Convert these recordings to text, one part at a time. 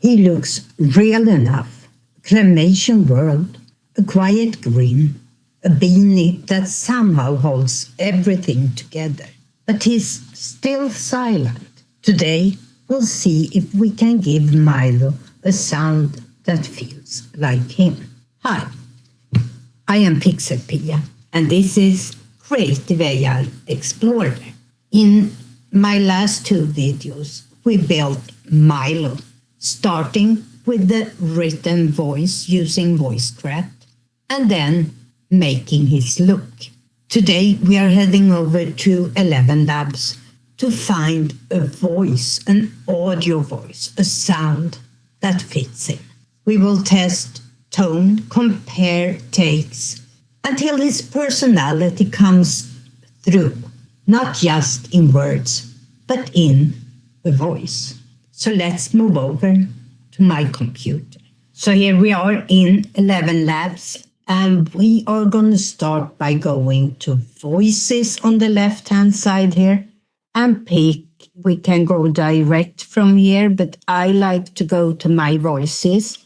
He looks real enough. Claymation world, a quiet grin, a beanie that somehow holds everything together. But he's still silent. Today, we'll see if we can give Milo a sound that feels like him. Hi, I am PixelPia, and this is Creative AI Explorer. In my last two videos, we built Milo, starting with the written voice using Voicecraft, and then making his look. Today, we are heading over to ElevenLabs to find a voice, an audio voice, a sound that fits him. We will test tone, compare takes, until his personality comes through, not just in words, but in the voice. So let's move over to my computer. So here we are in ElevenLabs, and we are going to start by going to voices on the left-hand side here and pick. We can go direct from here, but I like to go to my voices.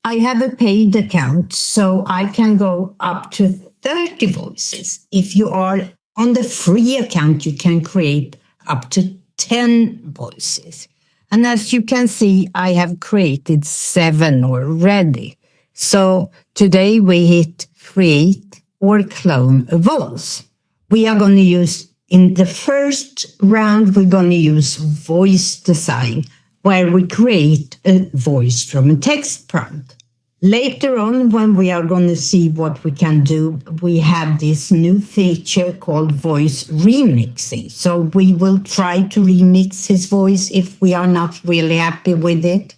I have a paid account, so I can go up to 30 voices. If you are on the free account, you can create up to 10 voices. And as you can see, I have created 7 already. So today we hit create or clone a voice. We are going to use, in the first round, we're going to use voice design, where we create a voice from a text prompt. Later on, when we are going to see what we can do, we have this new feature called voice remixing. So we will try to remix his voice if we are not really happy with it.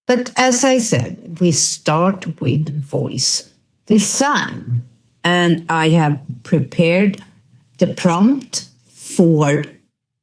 But as I said, we start with voice design. And I have prepared the prompt for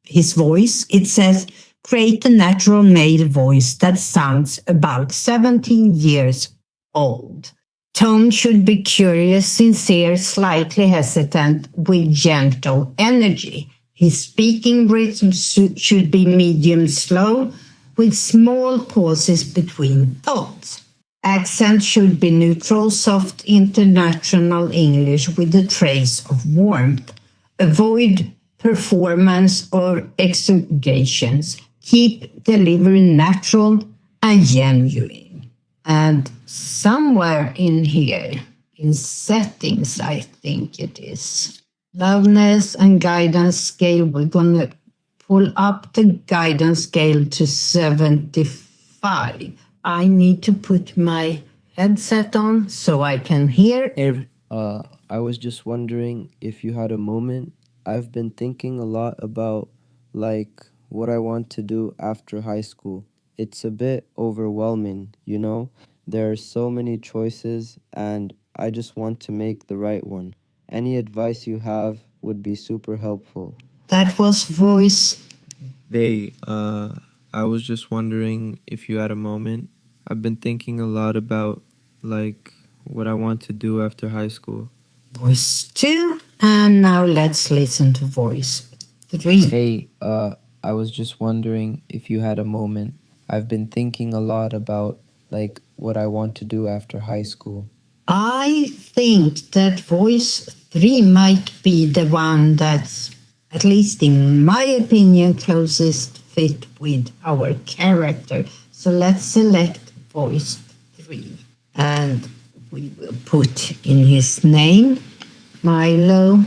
his voice. It says, create a natural male voice that sounds about 17 years old. Tone should be curious, sincere, slightly hesitant, with gentle energy. His speaking rhythm should be medium slow, with small pauses between thoughts. Accent should be neutral, soft, international English with a trace of warmth. Avoid performance or exaggerations. Keep delivery natural and genuine. And somewhere in here, in settings, I think it is, loudness and guidance scale, we're going to pull up the guidance scale to 75. I need to put my headset on so I can hear. I was just wondering if you had a moment. I've been thinking a lot about, what I want to do after high school. It's a bit overwhelming, you know? There are so many choices, and I just want to make the right one. Any advice you have would be super helpful. That was voice. Hey, I was just wondering if you had a moment. I've been thinking a lot about, what I want to do after high school. Voice 2. And now let's listen to voice 3. Hey, I was just wondering if you had a moment. I've been thinking a lot about, what I want to do after high school. I think that voice 3 might be the one that's, at least in my opinion, closest fit with our character. So let's select voice 3. And we will put in his name, Milo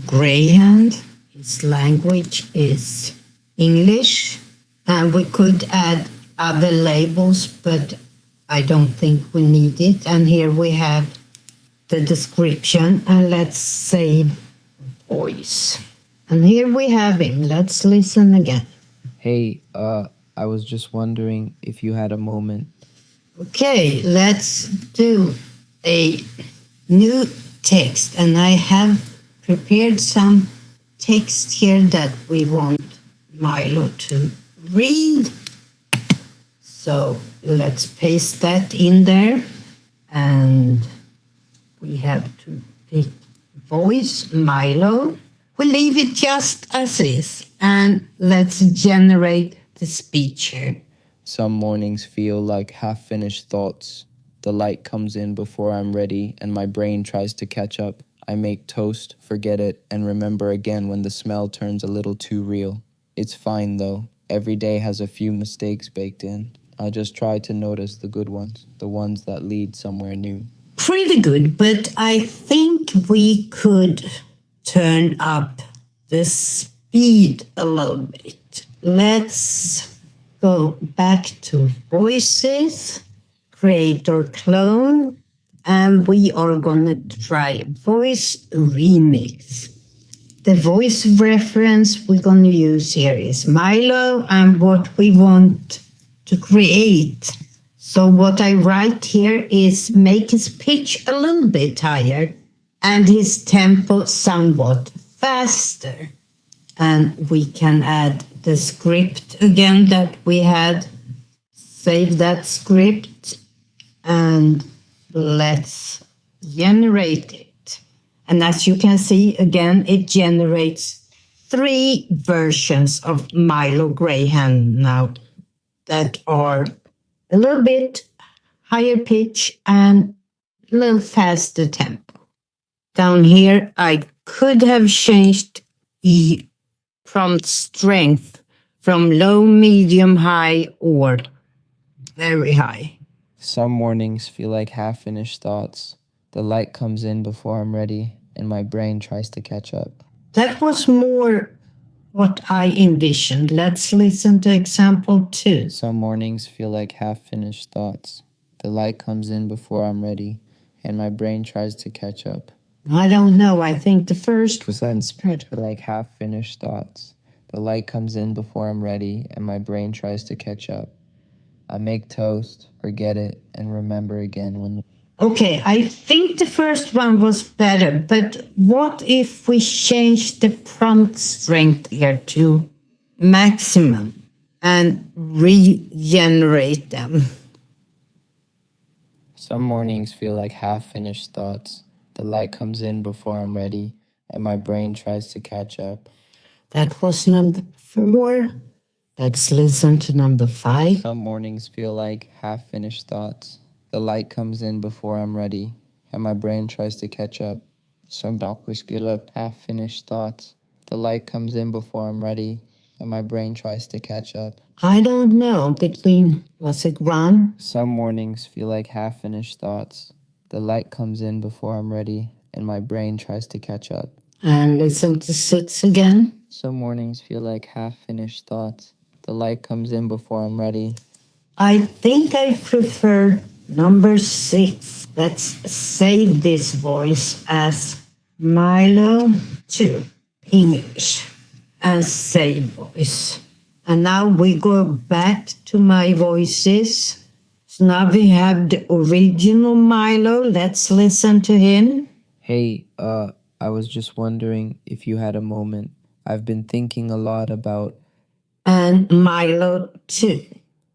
Greyhound. His language is English. And we could add other labels, but I don't think we need it. And here we have the description, and let's save voice. And here we have him. Let's listen again. Hey, I was just wondering if you had a moment. Okay, let's do a new text. And I have prepared some text here that we want Milo to read. So let's paste that in there. And we have to pick voice Milo. We leave it just as is. And let's generate the speech here. Some mornings feel like half-finished thoughts. The light comes in before I'm ready, and my brain tries to catch up. I make toast, forget it, and remember again when the smell turns a little too real. It's fine though. Every day has a few mistakes baked in. I just try to notice the good ones, the ones that lead somewhere new. Pretty good, but I think we could turn up the speed a little bit. Let's go back to voices, creator clone, and we are going to try voice remix. The voice reference we're going to use here is Milo and what we want to create. So what I write here is make his pitch a little bit higher and his tempo somewhat faster. And we can add the script again that we had. Save that script and let's generate it. And as you can see, again, it generates 3 versions of Milo Graham now that are a little bit higher pitch and a little faster tempo. Down here, I could have changed the prompt strength from low, medium, high, or very high. Some mornings feel like half-finished thoughts. The light comes in before I'm ready, and my brain tries to catch up. That was more what I envisioned. Let's listen to example 2. Some mornings feel like half-finished thoughts. The light comes in before I'm ready, and my brain tries to catch up. I don't know. I think the first was Spread like half-finished thoughts. The light comes in before I'm ready, and my brain tries to catch up. I make toast, forget it, and remember again when... Okay, I think the first one was better, but what if we change the prompt strength here to maximum and regenerate them? Some mornings feel like half-finished thoughts. The light comes in before I'm ready, and my brain tries to catch up. That was number 4. Let's listen to number 5. Some mornings feel like half-finished thoughts. The light comes in before I'm ready, and my brain tries to catch up. Some darkness feel like half-finished thoughts. The light comes in before I'm ready, and my brain tries to catch up. I don't know between, was it 1? Some mornings feel like half-finished thoughts. The light comes in before I'm ready, and my brain tries to catch up. And listen to 6 again. Some mornings feel like half-finished thoughts. The light comes in before I'm ready. I think I prefer number 6. Let's save this voice as Milo 2 English and save voice. And now we go back to my voices. So now we have the original Milo. Let's listen to him. Hey, I was just wondering if you had a moment. I've been thinking a lot about... And Milo 2.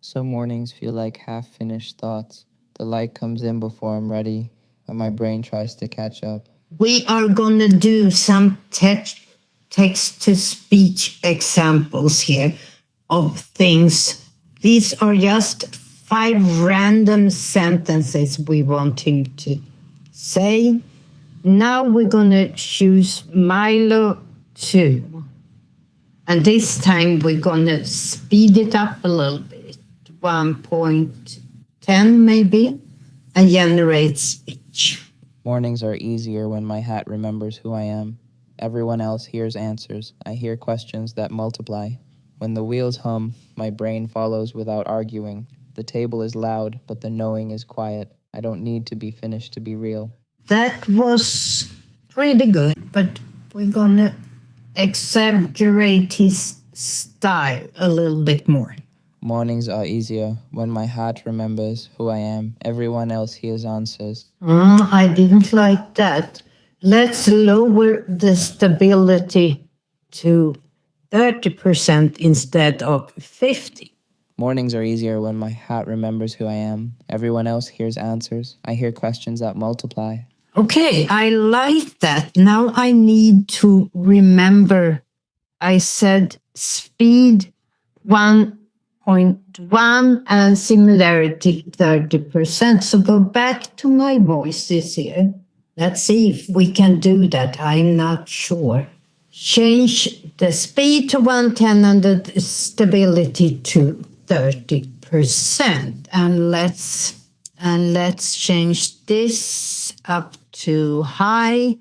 Some mornings feel like half-finished thoughts. The light comes in before I'm ready, and my brain tries to catch up. We are going to do some text-to-speech examples here of things. These are just 5 random sentences we want him to say. Now we're going to choose Milo 2. And this time we're going to speed it up a little bit, 1.10 maybe, and generate speech. Mornings are easier when my hat remembers who I am. Everyone else hears answers. I hear questions that multiply. When the wheels hum, my brain follows without arguing. The table is loud, but the knowing is quiet. I don't need to be finished to be real. That was pretty good, but we're going to exaggerate his style a little bit more. Mornings are easier when my heart remembers who I am. Everyone else hears answers. I didn't like that. Let's lower the stability to 30% instead of 50. Mornings are easier when my heart remembers who I am. Everyone else hears answers. I hear questions that multiply. Okay, I like that. Now I need to remember I said speed 1 0.1 and similarity 30%. So go back to my voices here. Let's see if we can do that. I'm not sure. Change the speed to 110 and the stability to 30%. And let's change this up to high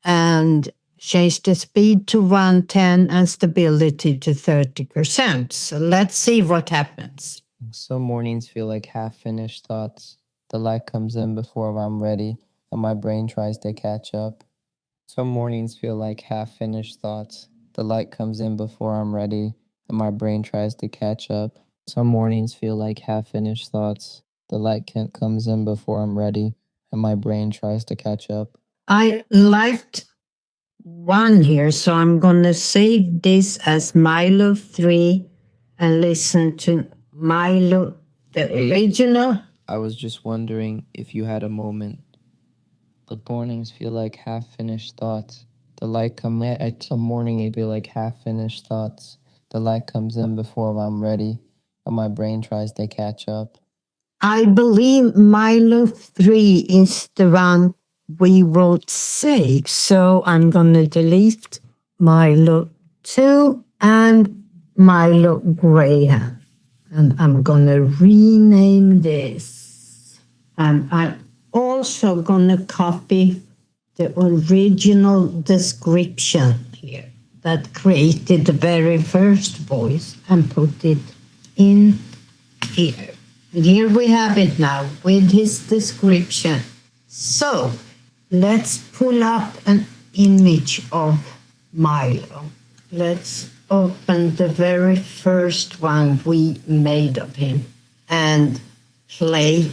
and change the speed to 110 and stability to 30%. So let's see what happens. Some mornings feel like half-finished thoughts. The light comes in before I'm ready, and my brain tries to catch up. Some mornings feel like half-finished thoughts. The light comes in before I'm ready, and my brain tries to catch up. Some mornings feel like half-finished thoughts. The light comes in before I'm ready, and my brain tries to catch up. I liked one here, so I'm going to save this as Milo 3 and listen to Milo, the original. I was just wondering if you had a moment. The mornings feel like half-finished thoughts. The light comes in. Some morning it feel like half-finished thoughts. The light comes in before I'm ready, and my brain tries to catch up. I believe Milo 3 is the one we will save. So I'm going to delete Milo 2 and Milo Graham. And I'm going to rename this. And I'm also going to copy the original description here that created the very first voice and put it in here. And here we have it now with his description. So let's pull up an image of Milo. Let's open the very first one we made of him and play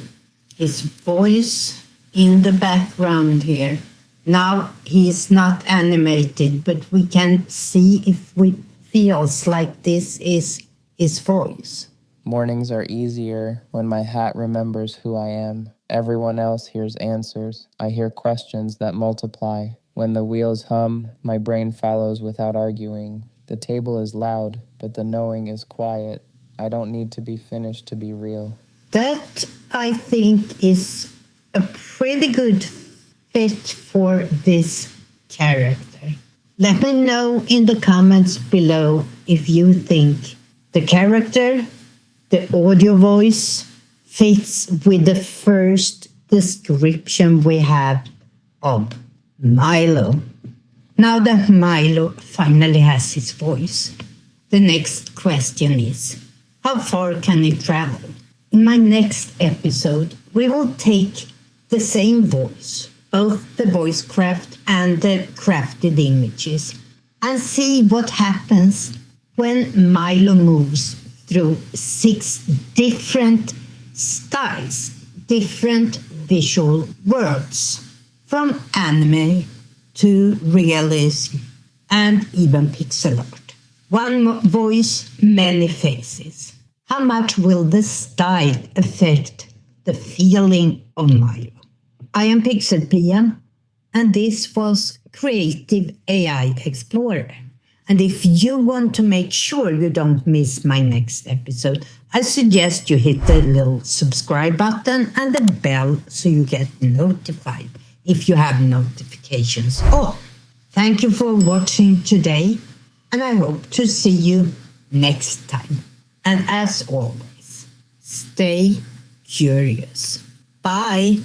his voice in the background here. Now he's not animated, but we can see if it feels like this is his voice. Mornings are easier when my hat remembers who I am. Everyone else hears answers. I hear questions that multiply. When the wheels hum, my brain follows without arguing. The table is loud, but the knowing is quiet. I don't need to be finished to be real. That, I think, is a pretty good fit for this character. Let me know in the comments below if you think the character, the audio voice, fits with the first description we have of Milo. Now that Milo finally has his voice, the next question is, how far can it travel? In my next episode, we will take the same voice, both the Voicecraft and the crafted images, and see what happens when Milo moves through 6 different styles, different visual worlds, from anime to realism and even pixel art. One voice, many faces. How much will the style affect the feeling of Milo? I am PixelPia, and this was Creative AI Explorer. And if you want to make sure you don't miss my next episode, I suggest you hit the little subscribe button and the bell so you get notified if you have notifications on. Thank you for watching today, and I hope to see you next time. And as always, stay curious. Bye.